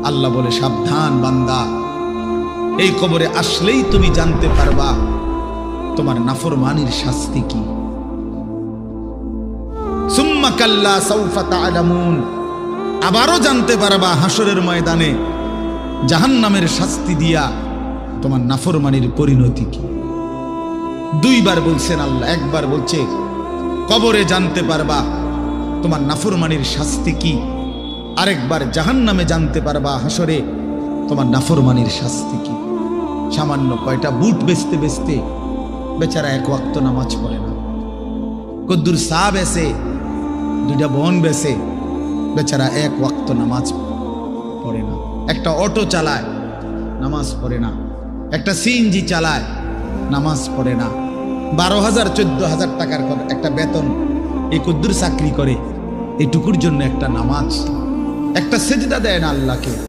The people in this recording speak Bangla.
আল্লাহ বলে, সাবধান বান্দা, এই কবরে আসলেই তুমি জানতে পারবা তোমার নাফরমানির শাস্তি কি। সুম্মা কাল্লা সাউফা তা'লামুন, আবারও জানতে পারবা হাসরের ময়দানে জাহান্নামের শাস্তি দিয়া তোমার নাফরমানির পরিণতি কি। দুইবার বলছেন আল্লাহ, একবার বলছে কবরে জানতে পারবা তোমার নাফরমানির শাস্তি কি, আরেকবার জাহান্নামে জানতে পারবা হাসরে তোমার নাফরমানির শাস্তি কি। সামান্য কয়টা বুট বেচতে বেচতে বেচারা এক ওয়াক্ত নামাজ পড়ে না, কদ্দুর চা বেচে, দুইটা বন বেচে, বেচারা এক ওয়াক্ত নামাজ পড়ে না। একটা অটো চালায়, নামাজ পড়ে না। একটা সিএনজি চালায়, নামাজ পড়ে না। 12,000 14,000 টাকার একটা বেতন, এই কদ্দুর চাকরি করে, এটুকুর জন্য একটা নামাজ, একটা সেজদা দেয় না আল্লাহকে।